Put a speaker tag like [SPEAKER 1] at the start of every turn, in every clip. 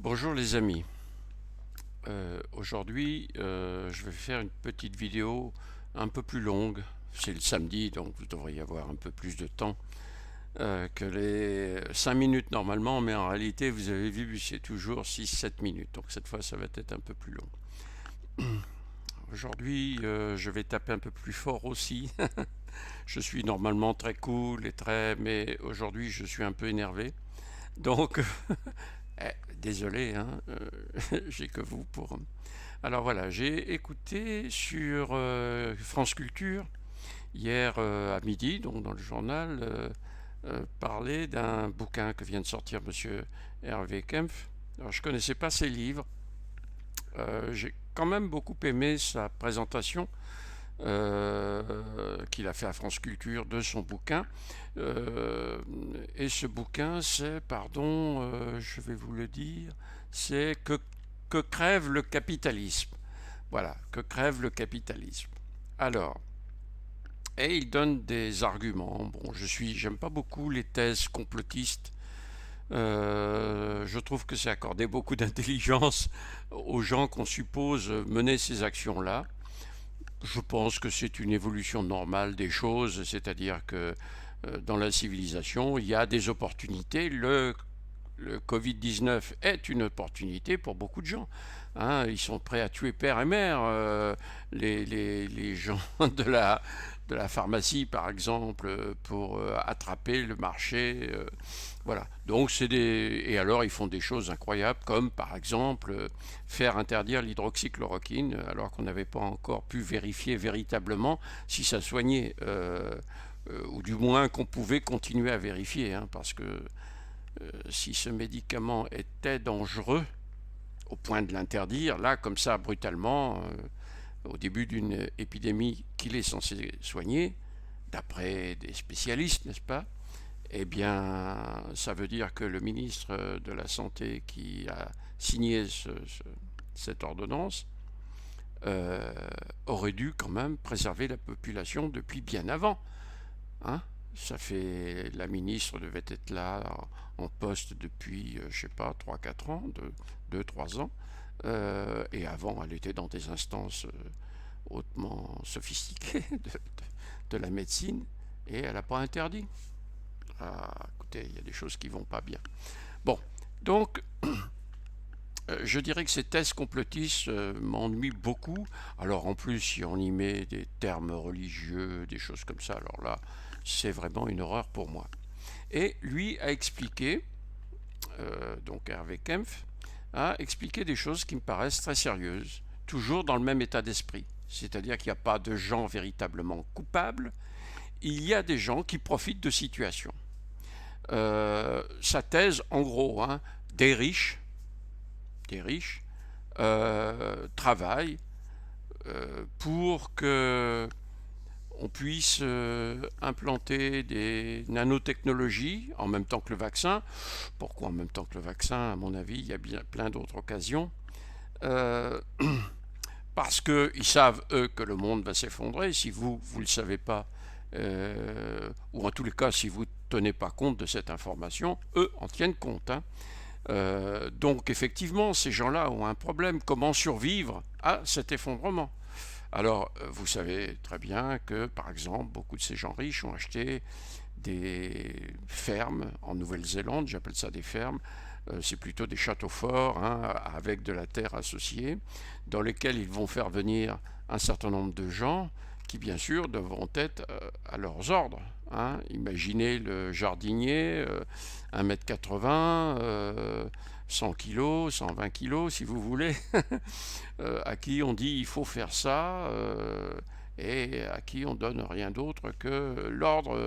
[SPEAKER 1] Bonjour les amis. Aujourd'hui, je vais faire une petite vidéo un peu plus longue. C'est le samedi, donc vous devriez avoir un peu plus de temps que les 5 minutes normalement, mais en réalité, vous avez vu, c'est toujours 6-7 minutes. Donc cette fois, ça va être un peu plus long. Aujourd'hui, je vais taper un peu plus fort aussi. Je suis normalement très cool mais aujourd'hui, je suis un peu énervé. Donc, désolé, hein, j'ai que vous pour. Alors voilà, j'ai écouté sur France Culture hier à midi, donc dans le journal, parler d'un bouquin que vient de sortir Monsieur Hervé Kempf. Alors je connaissais pas ses livres. J'ai quand même beaucoup aimé sa présentation qu'il a fait à France Culture de son bouquin. Et ce bouquin, c'est, pardon, je vais vous le dire, c'est que crève le capitalisme. Voilà, que crève le capitalisme. Alors, et il donne des arguments. Bon, j'aime pas beaucoup les thèses complotistes. Je trouve que c'est accorder beaucoup d'intelligence aux gens qu'on suppose mener ces actions-là. Je pense que c'est une évolution normale des choses, c'est-à-dire que dans la civilisation, il y a des opportunités. Le Covid-19 est une opportunité pour beaucoup de gens. Hein, ils sont prêts à tuer père et mère. Les gens de la pharmacie, par exemple, pour attraper le marché. Voilà. Donc et alors ils font des choses incroyables, comme par exemple faire interdire l'hydroxychloroquine, alors qu'on n'avait pas encore pu vérifier véritablement si ça soignait, ou du moins qu'on pouvait continuer à vérifier, hein, parce que si ce médicament était dangereux au point de l'interdire, là, comme ça, brutalement, au début d'une épidémie qu'il est censé soigner, d'après des spécialistes, n'est-ce pas? Eh bien, ça veut dire que le ministre de la Santé qui a signé cette ordonnance euh, aurait dû quand même préserver la population depuis bien avant. Hein. La ministre devait être là en poste depuis, je sais pas, 3-4 ans, 2-3 ans. Et avant, elle était dans des instances hautement sophistiquées de la médecine et elle n'a pas interdit. Ah, écoutez, il y a des choses qui vont pas bien. Bon, donc, je dirais que ces thèses complotistes m'ennuient beaucoup. Alors, en plus, si on y met des termes religieux, des choses comme ça, alors là, c'est vraiment une horreur pour moi. Et lui a expliqué, donc Hervé Kempf, a expliqué des choses qui me paraissent très sérieuses, toujours dans le même état d'esprit. C'est-à-dire qu'il n'y a pas de gens véritablement coupables, il y a des gens qui profitent de situations. Sa thèse, en gros, hein, des riches, travaillent pour que on puisse implanter des nanotechnologies en même temps que le vaccin. Pourquoi en même temps que le vaccin? À mon avis, il y a bien plein d'autres occasions. Euh, Parce qu'ils savent, eux, que le monde va s'effondrer. Si vous ne le savez pas, ou en tous les cas, si vous ne tenez pas compte de cette information, eux en tiennent compte. Hein. Donc effectivement, ces gens-là ont un problème. Comment survivre à cet effondrement? Alors, vous savez très bien que, par exemple, beaucoup de ces gens riches ont acheté des fermes en Nouvelle-Zélande, j'appelle ça des fermes, c'est plutôt des châteaux forts, hein, avec de la terre associée, dans lesquels ils vont faire venir un certain nombre de gens qui, bien sûr, devront être à leurs ordres. Hein. Imaginez le jardinier, 1,80 m, 100 kg, 120 kg, si vous voulez, à qui on dit il faut faire ça, et à qui on donne rien d'autre que l'ordre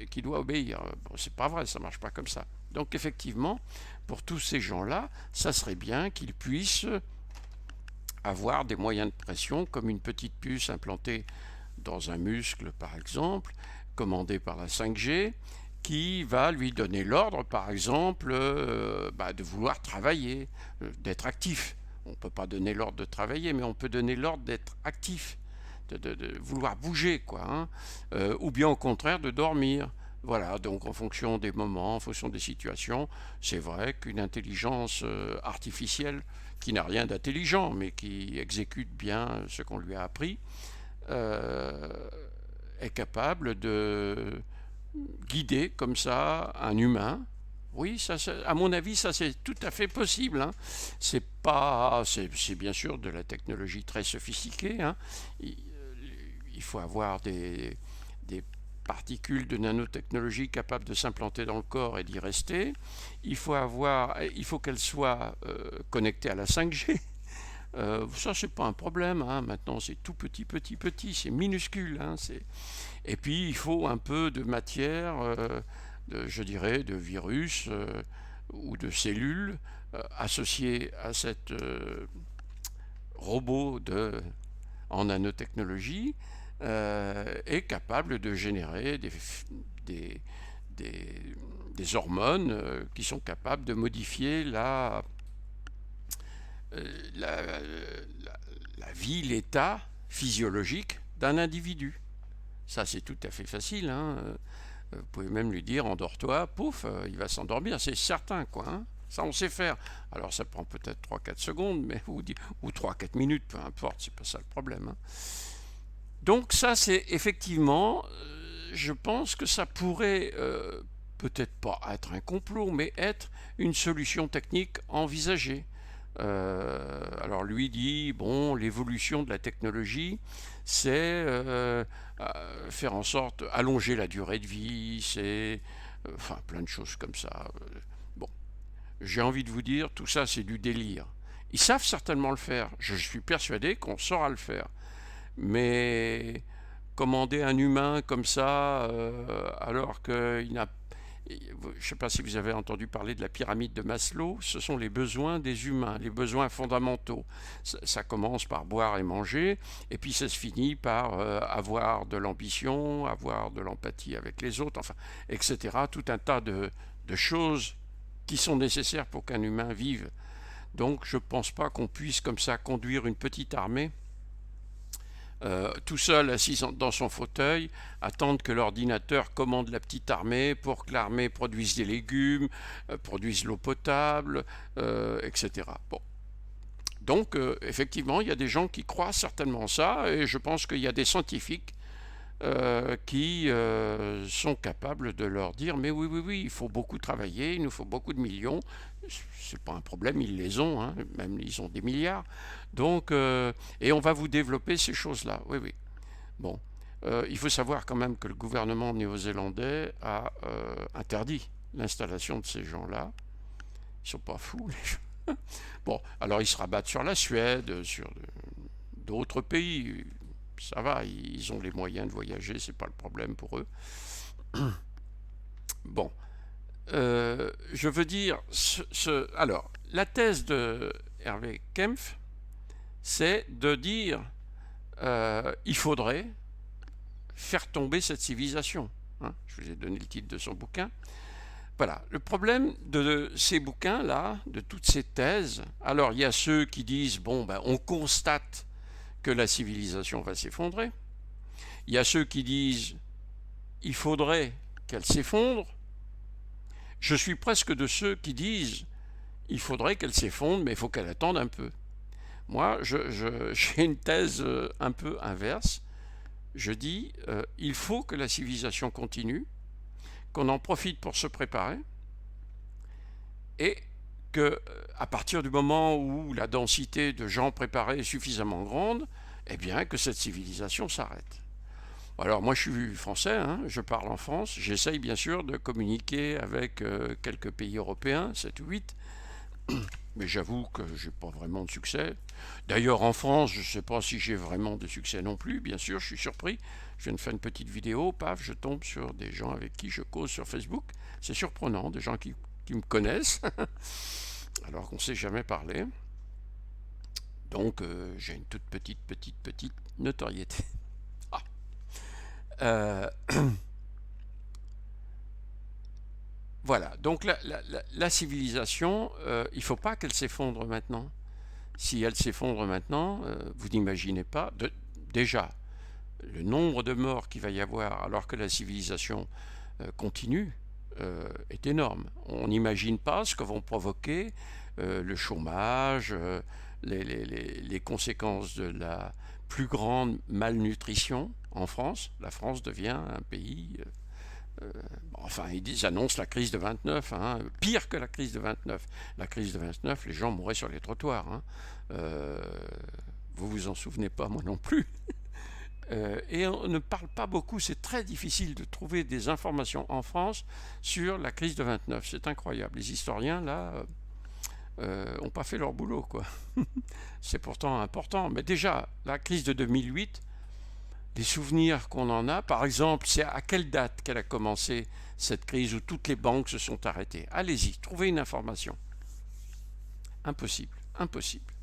[SPEAKER 1] qui doit obéir. Bon, c'est pas vrai, ça marche pas comme ça. Donc effectivement, pour tous ces gens-là, ça serait bien qu'ils puissent avoir des moyens de pression, comme une petite puce implantée dans un muscle, par exemple, commandée par la 5G, qui va lui donner l'ordre, par exemple, de vouloir travailler, d'être actif. On ne peut pas donner l'ordre de travailler, mais on peut donner l'ordre d'être actif, de vouloir bouger, quoi. Hein. Ou bien au contraire de dormir. Voilà, donc en fonction des moments, en fonction des situations, c'est vrai qu'une intelligence artificielle qui n'a rien d'intelligent, mais qui exécute bien ce qu'on lui a appris, euh, est capable de guider comme ça un humain. Oui, ça, à mon avis, ça c'est tout à fait possible, hein. C'est pas, c'est bien sûr de la technologie très sophistiquée, hein. Il faut avoir des particules de nanotechnologie capables de s'implanter dans le corps et d'y rester. Il faut qu'elles soient connectées à la 5G. Ça, c'est pas un problème, hein. Maintenant, c'est tout petit, petit, petit, c'est minuscule, hein. Et puis, il faut un peu de matière, je dirais, de virus ou de cellules associées à cette robot en nanotechnologie est capable de générer des, des hormones qui sont capables de modifier la, la vie, l'état physiologique d'un individu. Ça, c'est tout à fait facile, hein. Vous pouvez même lui dire endors-toi, pouf, il va s'endormir, c'est certain, quoi, hein. Ça, on sait faire. Alors, ça prend peut-être 3-4 secondes, mais, ou 3-4 minutes, peu importe, c'est pas ça le problème, hein. Donc, ça, c'est effectivement, je pense que ça pourrait peut-être pas être un complot, mais être une solution technique envisagée. Alors lui dit, bon, l'évolution de la technologie, c'est faire en sorte allonger la durée de vie, c'est enfin plein de choses comme ça. Bon, j'ai envie de vous dire, tout ça c'est du délire. Ils savent certainement le faire. Je suis persuadé qu'on saura le faire. Mais commander un humain comme ça, alors qu'il n'a je ne sais pas si vous avez entendu parler de la pyramide de Maslow, ce sont les besoins des humains, les besoins fondamentaux. Ça commence par boire et manger, et puis ça se finit par avoir de l'ambition, avoir de l'empathie avec les autres, enfin, etc. Tout un tas de choses qui sont nécessaires pour qu'un humain vive. Donc je ne pense pas qu'on puisse comme ça conduire une petite armée tout seul assis dans son fauteuil, attendre que l'ordinateur commande la petite armée pour que l'armée produise des légumes, produise l'eau potable, etc. Bon. Donc, effectivement, il y a des gens qui croient certainement ça, et je pense qu'il y a des scientifiques qui sont capables de leur dire mais oui, oui, oui, il faut beaucoup travailler, il nous faut beaucoup de millions. C'est pas un problème, ils les ont, hein, même ils ont des milliards. Donc, et on va vous développer ces choses-là. Oui, oui. Bon, il faut savoir quand même que le gouvernement néo-zélandais a interdit l'installation de ces gens-là. Ils sont pas fous, les gens. Bon, alors ils se rabattent sur la Suède, sur d'autres pays. Ça va, ils ont les moyens de voyager, c'est pas le problème pour eux. Bon, je veux dire, alors, la thèse de Hervé Kempf, c'est de dire il faudrait faire tomber cette civilisation, hein. Je vous ai donné le titre de son bouquin. Voilà, le problème de ces bouquins-là, de toutes ces thèses, alors il y a ceux qui disent, bon, ben, on constate que la civilisation va s'effondrer. Il y a ceux qui disent, il faudrait qu'elle s'effondre. Je suis presque de ceux qui disent, il faudrait qu'elle s'effondre, mais il faut qu'elle attende un peu. Moi, j'ai une thèse un peu inverse. Je dis, il faut que la civilisation continue, qu'on en profite pour se préparer, et que, à partir du moment où la densité de gens préparés est suffisamment grande, eh bien, que cette civilisation s'arrête. Alors moi je suis français, hein, je parle en France, j'essaye bien sûr de communiquer avec quelques pays européens, 7 ou 8, mais j'avoue que j'ai pas vraiment de succès. D'ailleurs en France, je ne sais pas si j'ai vraiment de succès non plus, bien sûr, je suis surpris. Je viens de faire une petite vidéo, paf, je tombe sur des gens avec qui je cause sur Facebook. C'est surprenant, des gens qui me connaissent, alors qu'on ne s'est jamais parlé. Donc j'ai une toute petite notoriété. Euh, voilà, donc la civilisation, il ne faut pas qu'elle s'effondre maintenant. Si elle s'effondre maintenant, vous n'imaginez pas, déjà, le nombre de morts qu'il va y avoir alors que la civilisation continue est énorme. On n'imagine pas ce que vont provoquer le chômage, les conséquences de la plus grande malnutrition en France. La France devient un pays... enfin, ils annoncent la crise de 29, hein, pire que la crise de 29. La crise de 29, les gens mouraient sur les trottoirs. Hein. Vous vous en souvenez pas, moi non plus. Et on ne parle pas beaucoup, c'est très difficile de trouver des informations en France sur la crise de 29. C'est incroyable. Les historiens, là, n'ont pas fait leur boulot, quoi. C'est pourtant important. Mais déjà, la crise de 2008, les souvenirs qu'on en a, par exemple, c'est à quelle date qu'elle a commencé cette crise où toutes les banques se sont arrêtées? Allez-y, trouvez une information. Impossible, impossible.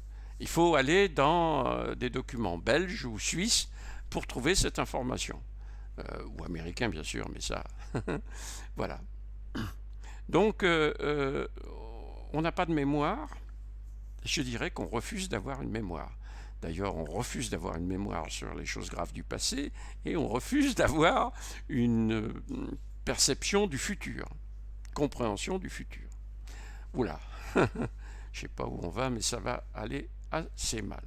[SPEAKER 1] Il faut aller dans des documents belges ou suisses pour trouver cette information. Ou américains, bien sûr, mais ça... voilà. Donc, on n'a pas de mémoire. Je dirais qu'on refuse d'avoir une mémoire. D'ailleurs, on refuse d'avoir une mémoire sur les choses graves du passé et on refuse d'avoir une perception du futur, compréhension du futur. Oula, je ne sais pas où on va, mais ça va aller assez mal.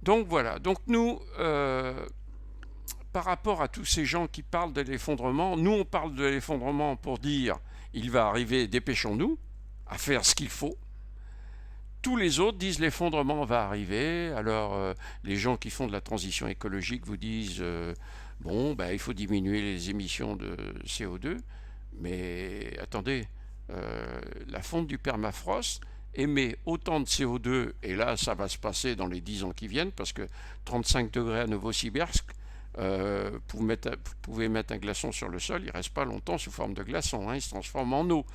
[SPEAKER 1] Donc voilà, donc nous, par rapport à tous ces gens qui parlent de l'effondrement, nous on parle de l'effondrement pour dire il va arriver, dépêchons-nous à faire ce qu'il faut. Tous les autres disent l'effondrement va arriver. Alors les gens qui font de la transition écologique vous disent bon, il faut diminuer les émissions de CO2. Mais attendez, la fonte du permafrost émet autant de CO2, et là ça va se passer dans les 10 ans qui viennent, parce que 35 degrés à Novosibirsk, vous pouvez mettre un glaçon sur le sol, il ne reste pas longtemps sous forme de glaçon, hein, il se transforme en eau.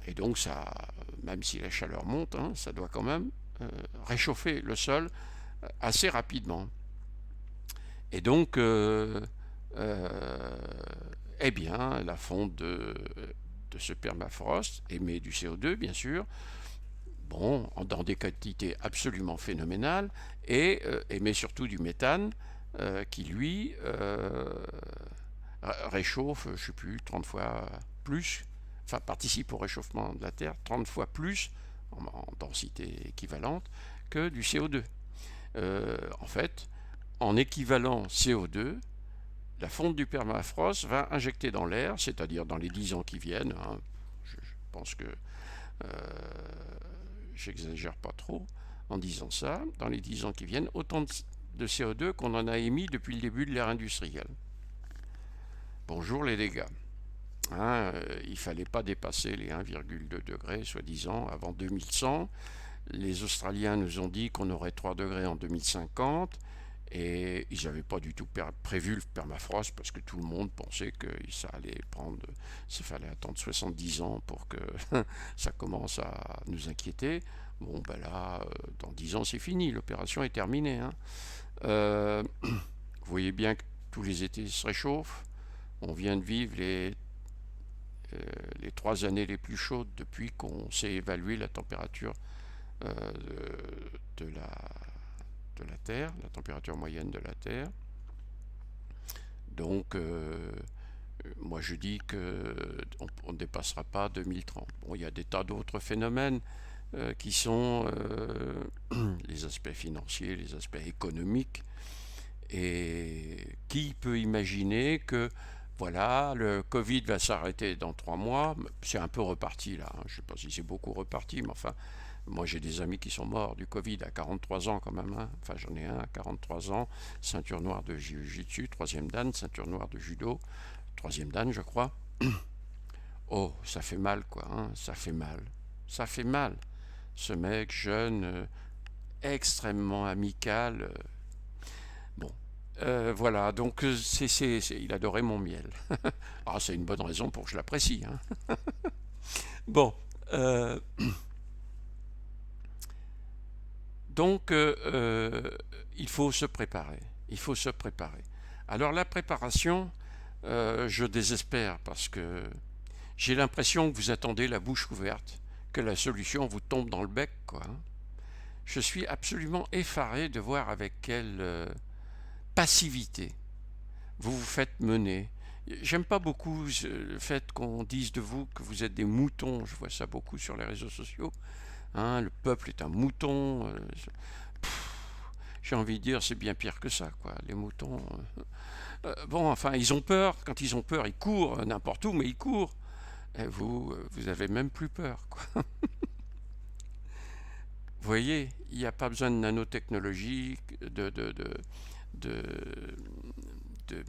[SPEAKER 1] Et donc, ça, même si la chaleur monte, hein, ça doit quand même réchauffer le sol assez rapidement. Et donc, eh bien, la fonte de ce permafrost émet du CO2, bien sûr, bon, dans des quantités absolument phénoménales, et émet surtout du méthane, qui, lui, réchauffe, je ne sais plus, 30 fois plus, enfin participe au réchauffement de la Terre 30 fois plus en densité équivalente que du CO2. En fait, en équivalent CO2, la fonte du permafrost va injecter dans l'air, c'est-à-dire dans les 10 ans qui viennent, hein, je pense que j'exagère pas trop en disant ça, dans les 10 ans qui viennent, autant de CO2 qu'on en a émis depuis le début de l'ère industrielle. Bonjour les dégâts. Hein, il ne fallait pas dépasser les 1,2 degrés, soi-disant, avant 2100. Les Australiens nous ont dit qu'on aurait 3 degrés en 2050, et ils n'avaient pas du tout prévu le permafrost, parce que tout le monde pensait que ça allait prendre, s'il fallait attendre 70 ans pour que ça commence à nous inquiéter. Bon, là, dans 10 ans, c'est fini, l'opération est terminée. Hein. Vous voyez bien que tous les étés se réchauffent. On vient de vivre les 3 années les plus chaudes depuis qu'on sait évaluer la température de la Terre, la température moyenne de la Terre. Donc, moi je dis qu'on ne dépassera pas 2030. Bon, il y a des tas d'autres phénomènes qui sont les aspects financiers, les aspects économiques. Et qui peut imaginer que voilà, le Covid va s'arrêter dans 3 mois, c'est un peu reparti là, hein. Je ne sais pas si c'est beaucoup reparti, mais enfin, moi j'ai des amis qui sont morts du Covid à 43 ans quand même, hein. Enfin j'en ai un à 43 ans, ceinture noire de Jiu-Jitsu, 3e dan, ceinture noire de judo, 3e dan je crois. Oh, ça fait mal quoi, hein. Ça fait mal, ça fait mal. Ce mec jeune, extrêmement amical, bon. Voilà, donc il adorait mon miel. Ah, c'est une bonne raison pour que je l'apprécie. Hein. Bon, donc il faut se préparer. Il faut se préparer. Alors la préparation, je désespère parce que j'ai l'impression que vous attendez la bouche ouverte, que la solution vous tombe dans le bec, quoi. Je suis absolument effaré de voir avec quelle passivité vous vous faites mener J'aime pas beaucoup le fait qu'on dise de vous que vous êtes des moutons. Je vois ça beaucoup sur les réseaux sociaux. Hein, le peuple est un mouton. J'ai envie de dire, c'est bien pire que ça, quoi. Les moutons. Bon, enfin, ils ont peur. Quand ils ont peur, ils courent n'importe où, mais ils courent. Et vous, vous avez même plus peur, quoi. Vous voyez, il n'y a pas besoin de nanotechnologie, de, de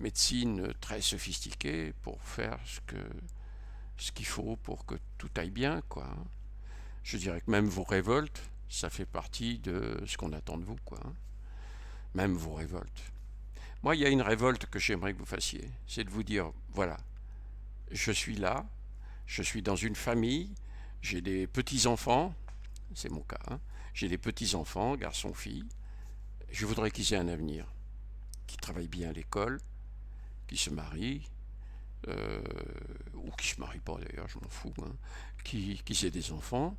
[SPEAKER 1] médecine très sophistiquée pour faire ce qu'il faut pour que tout aille bien, quoi. Je dirais que même vos révoltes, ça fait partie de ce qu'on attend de vous, quoi. Même vos révoltes. Moi, il y a une révolte que j'aimerais que vous fassiez, c'est de vous dire, voilà, je suis là, je suis dans une famille, j'ai des petits-enfants, c'est mon cas, hein, j'ai des petits-enfants, garçons, filles, je voudrais qu'ils aient un avenir, qu'ils travaillent bien à l'école, qu'ils se marient, ou qu'ils ne se marient pas d'ailleurs, je m'en fous, hein, qu'ils aient des enfants,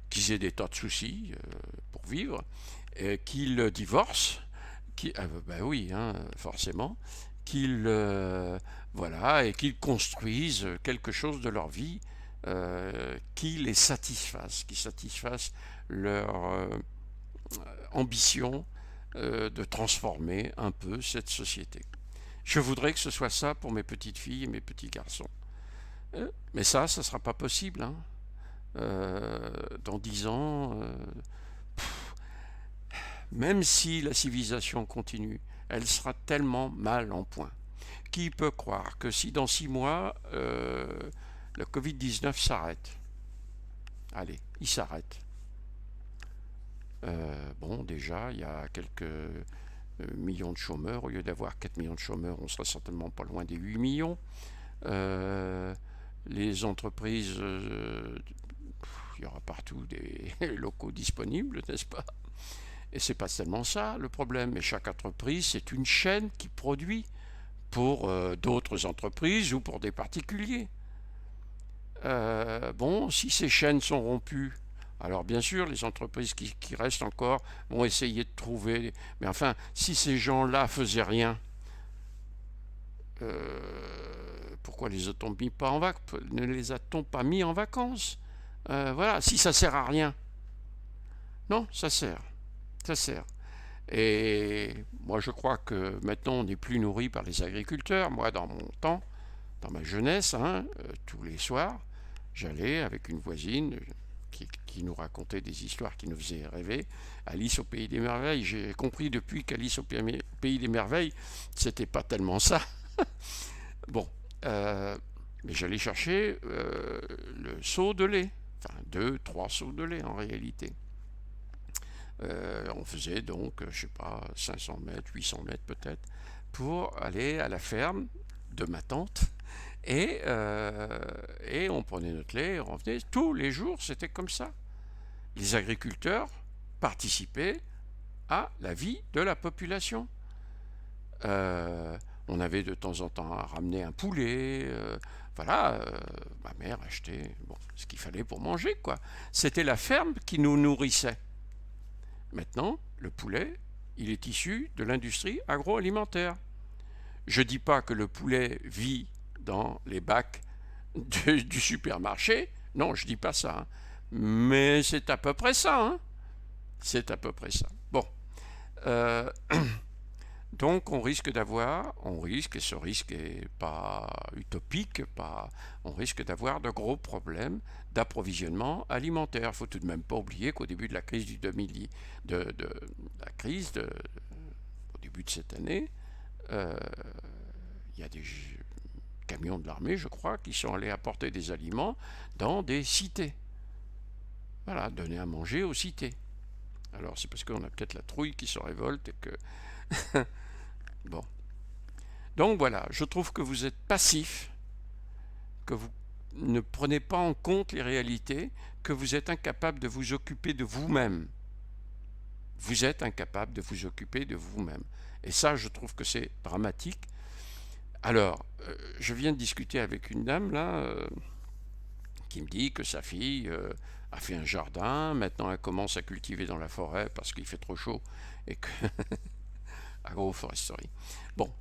[SPEAKER 1] qu'ils aient des tas de soucis pour vivre, qu'ils divorcent, ben oui, hein, forcément, qu'ils voilà, et qu'ils construisent quelque chose de leur vie qui les satisfasse, qui satisfasse leur ambition de transformer un peu cette société. Je voudrais que ce soit ça pour mes petites filles et mes petits garçons. Mais ça ne sera pas possible. Hein. Dans 10 ans, même si la civilisation continue, elle sera tellement mal en point. Qui peut croire que si dans 6 mois, le Covid-19 s'arrête? Allez, il s'arrête. Bon, déjà, il y a quelques millions de chômeurs. Au lieu d'avoir 4 millions de chômeurs, on sera certainement pas loin des 8 millions. Les entreprises, il y aura partout des locaux disponibles, n'est-ce pas? Et c'est pas seulement ça le problème. Et chaque entreprise, c'est une chaîne qui produit pour d'autres entreprises ou pour des particuliers. Bon, si ces chaînes sont rompues, alors bien sûr, les entreprises qui restent encore vont essayer de trouver. Mais enfin, si ces gens-là faisaient rien, pourquoi les a-t-on mis pas en ne les a-t-on pas mis en vacances? Voilà, si ça sert à rien. Non, ça sert. Ça sert. Et moi, je crois que maintenant, on n'est plus nourri par les agriculteurs. Moi, dans mon temps, dans ma jeunesse, hein, tous les soirs, j'allais avec une voisine qui nous racontait des histoires qui nous faisaient rêver. Alice au Pays des Merveilles. J'ai compris depuis qu'Alice au Pays des Merveilles, c'était pas tellement ça. Bon, mais j'allais chercher le seau de lait. Enfin, 2, 3 seaux de lait en réalité. On faisait donc, je sais pas, 500 mètres, 800 mètres peut-être, pour aller à la ferme de ma tante. Et on prenait notre lait, on revenait. Tous les jours, c'était comme ça. Les agriculteurs participaient à la vie de la population. On avait de temps en temps à ramener un poulet. Voilà, ma mère achetait ce qu'il fallait pour manger, quoi. C'était la ferme qui nous nourrissait. Maintenant, le poulet, il est issu de l'industrie agroalimentaire. Je ne dis pas que le poulet vit dans les bacs du supermarché. Non, je ne dis pas ça. Hein. Mais c'est à peu près ça. Hein. C'est à peu près ça. Bon. Donc on risque, et ce risque n'est pas utopique, on risque d'avoir de gros problèmes d'approvisionnement alimentaire. Il ne faut tout de même pas oublier qu'au début de la crise au début de cette année, il y a des camions de l'armée, je crois, qui sont allés apporter des aliments dans des cités. Voilà, donner à manger aux cités. Alors c'est parce qu'on a peut-être la trouille qui se révolte et que... Bon. Donc voilà, je trouve que vous êtes passif, que vous ne prenez pas en compte les réalités, que vous êtes incapable de vous occuper de vous-même. Vous êtes incapable de vous occuper de vous-même. Et ça, je trouve que c'est dramatique. Alors, je viens de discuter avec une dame, là, qui me dit que sa fille a fait un jardin, maintenant elle commence à cultiver dans la forêt parce qu'il fait trop chaud et que... agroforesterie. Bon,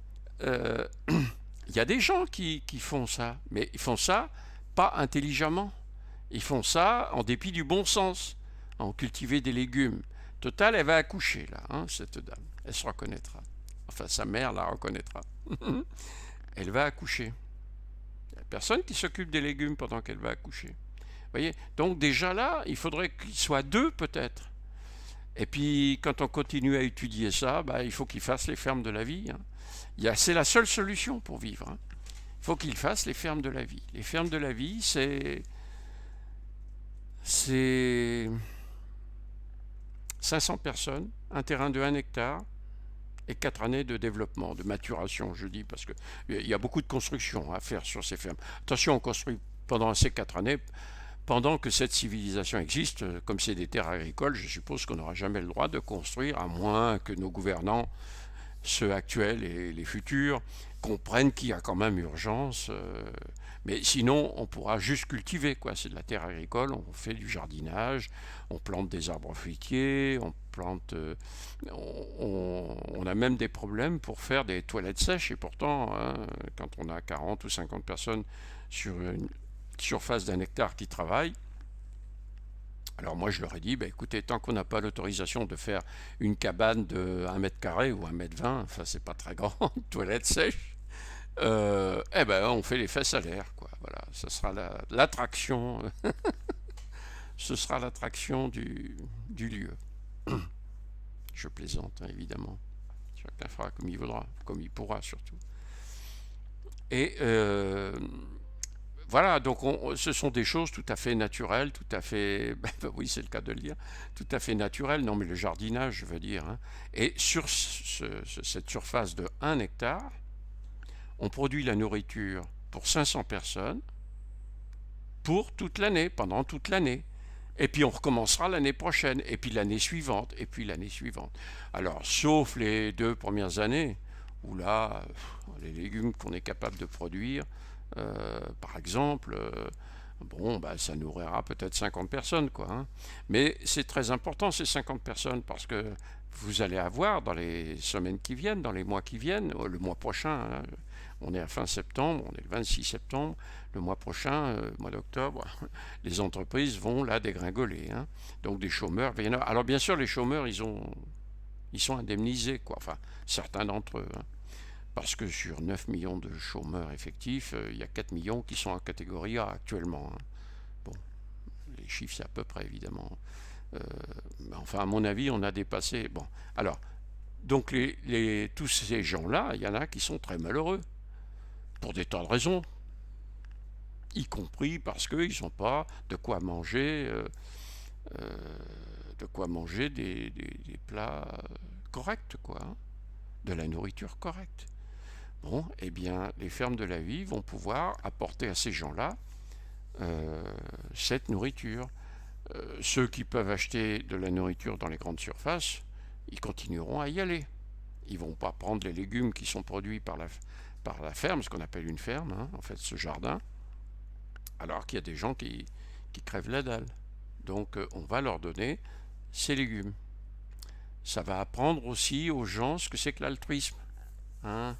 [SPEAKER 1] Il y a des gens qui font ça, mais ils font ça pas intelligemment. Ils font ça en dépit du bon sens, en cultiver des légumes. Total, elle va accoucher là, hein, cette dame. Elle se reconnaîtra. Enfin, sa mère la reconnaîtra. Elle va accoucher. Il n'y a personne qui s'occupe des légumes pendant qu'elle va accoucher. Vous voyez? Donc déjà là, il faudrait qu'il soit deux peut-être. Et puis quand on continue à étudier ça, bah, il faut qu'il fasse les fermes de la vie. Hein. C'est la seule solution pour vivre. Hein. Il faut qu'il fasse les fermes de la vie. Les fermes de la vie, c'est 500 personnes, un terrain de 1 hectare et 4 années de développement, de maturation, je dis, parce qu'il y a beaucoup de construction à faire sur ces fermes. Attention, on construit pendant ces 4 années, pendant que cette civilisation existe, comme c'est des terres agricoles, je suppose qu'on n'aura jamais le droit de construire, à moins que nos gouvernants, ceux actuels et les futurs, comprennent qu'il y a quand même urgence. Mais sinon, on pourra juste cultiver, quoi. C'est de la terre agricole, on fait du jardinage, on plante des arbres fruitiers, on plante. On a même des problèmes pour faire des toilettes sèches, et pourtant, hein, quand on a 40 ou 50 personnes sur une surface d'1 hectare qui travaillent, alors moi je leur ai dit, bah, écoutez, tant qu'on n'a pas l'autorisation de faire une cabane de 1 mètre carré ou 1 mètre 20, enfin c'est pas très grand, une toilette sèche, eh ben on fait les fesses à l'air, quoi. Voilà, ce sera l'attraction, ce sera l'attraction du lieu. Je plaisante, hein, évidemment. Chacun fera comme il voudra, comme il pourra surtout. Et voilà, donc ce sont des choses tout à fait naturelles, tout à fait, oui c'est le cas de le dire, tout à fait naturelles, non mais le jardinage je veux dire. Hein. Et sur cette surface de 1 hectare, on produit la nourriture pour 500 personnes pour toute l'année, pendant toute l'année. Et puis on recommencera l'année prochaine, et puis l'année suivante, et puis l'année suivante. Alors, sauf les 2 premières années, où là, les légumes qu'on est capable de produire, par exemple, bon, bah, ça nourrira peut-être 50 personnes, quoi. Hein. Mais c'est très important, ces 50 personnes, parce que vous allez avoir dans les semaines qui viennent, dans les mois qui viennent, le mois prochain, hein, on est à fin septembre, on est le 26 septembre, le mois prochain, mois d'octobre, les entreprises vont là dégringoler. Hein. Donc des chômeurs, il y en a. Alors bien sûr, les chômeurs, ils sont indemnisés, quoi. Enfin, certains d'entre eux. Hein. Parce que sur 9 millions de chômeurs effectifs, il y a 4 millions qui sont en catégorie A actuellement. Hein. Bon, les chiffres, c'est à peu près, évidemment. Enfin, à mon avis, on a dépassé. Bon, alors, donc tous ces gens-là, il y en a qui sont très malheureux. Pour des tas de raisons, y compris parce qu'ils n'ont pas de quoi manger, des plats corrects, quoi, hein, de la nourriture correcte. Bon, eh bien, les fermes de la vie vont pouvoir apporter à ces gens-là cette nourriture. Ceux qui peuvent acheter de la nourriture dans les grandes surfaces, ils continueront à y aller. Ils ne vont pas prendre les légumes qui sont produits par la ferme, ce qu'on appelle une ferme, hein, en fait, ce jardin, alors qu'il y a des gens qui crèvent la dalle. Donc, on va leur donner ces légumes. Ça va apprendre aussi aux gens ce que c'est que l'altruisme. Hein.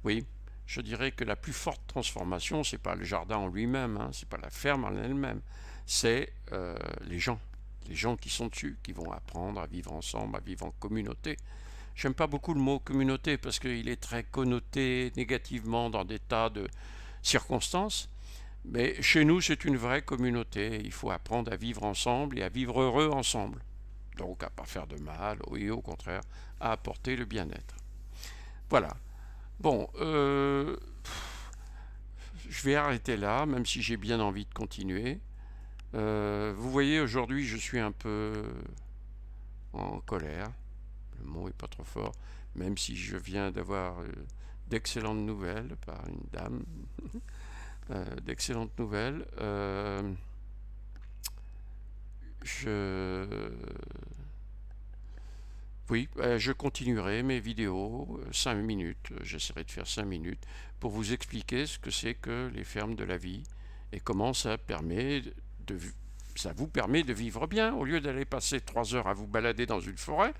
[SPEAKER 1] Oui, je dirais que la plus forte transformation, c'est pas le jardin en lui-même, hein, c'est pas la ferme en elle-même, c'est les gens qui sont dessus, qui vont apprendre à vivre ensemble, à vivre en communauté. J'aime pas beaucoup le mot communauté parce qu'il est très connoté négativement dans des tas de circonstances, mais chez nous c'est une vraie communauté, il faut apprendre à vivre ensemble et à vivre heureux ensemble. Donc à pas faire de mal, et au contraire, à apporter le bien-être. Voilà. Bon, je vais arrêter là, même si j'ai bien envie de continuer. Vous voyez, aujourd'hui, je suis un peu en colère. Le mot est pas trop fort, même si je viens d'avoir d'excellentes nouvelles par une dame. D'excellentes nouvelles. Oui, je continuerai mes vidéos, 5 minutes, j'essaierai de faire 5 minutes, pour vous expliquer ce que c'est que les fermes de la vie et comment ça vous permet de vivre bien. Au lieu d'aller passer 3 heures à vous balader dans une forêt,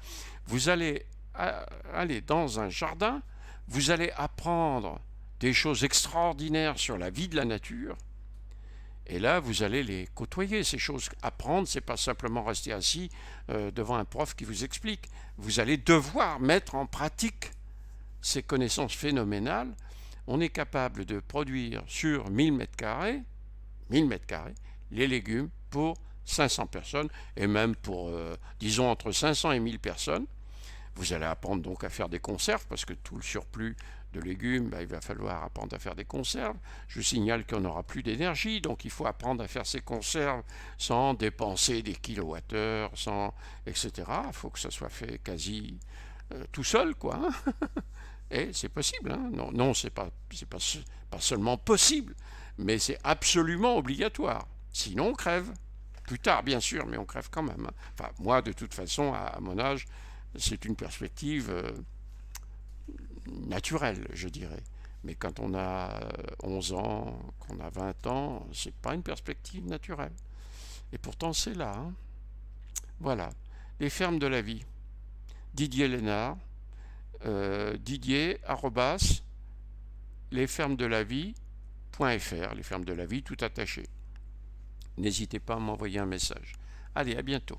[SPEAKER 1] vous allez aller dans un jardin, vous allez apprendre des choses extraordinaires sur la vie de la nature. Et là, vous allez les côtoyer, ces choses. Apprendre, c'est pas simplement rester assis devant un prof qui vous explique. Vous allez devoir mettre en pratique ces connaissances phénoménales. On est capable de produire sur 1000 mètres carrés, les légumes pour 500 personnes, et même pour, disons, entre 500 et 1000 personnes. Vous allez apprendre donc à faire des conserves, parce que tout le surplus de légumes, il va falloir apprendre à faire des conserves. Je signale qu'on n'aura plus d'énergie, donc il faut apprendre à faire ces conserves sans dépenser des kilowattheures, etc. Il faut que ça soit fait quasi tout seul, quoi. Et c'est possible, hein. Non, c'est pas seulement possible, mais c'est absolument obligatoire. Sinon, on crève. Plus tard, bien sûr, mais on crève quand même. Enfin, moi, de toute façon, à mon âge, c'est une perspective naturelle, je dirais. Mais quand on a 11 ans, qu'on a 20 ans, c'est pas une perspective naturelle. Et pourtant, c'est là. Hein. Voilà. Les fermes de la vie. Didier Lénard. Didier lesfermesdelavie.fr, les fermes de la vie tout attaché. N'hésitez pas à m'envoyer un message. Allez, à bientôt.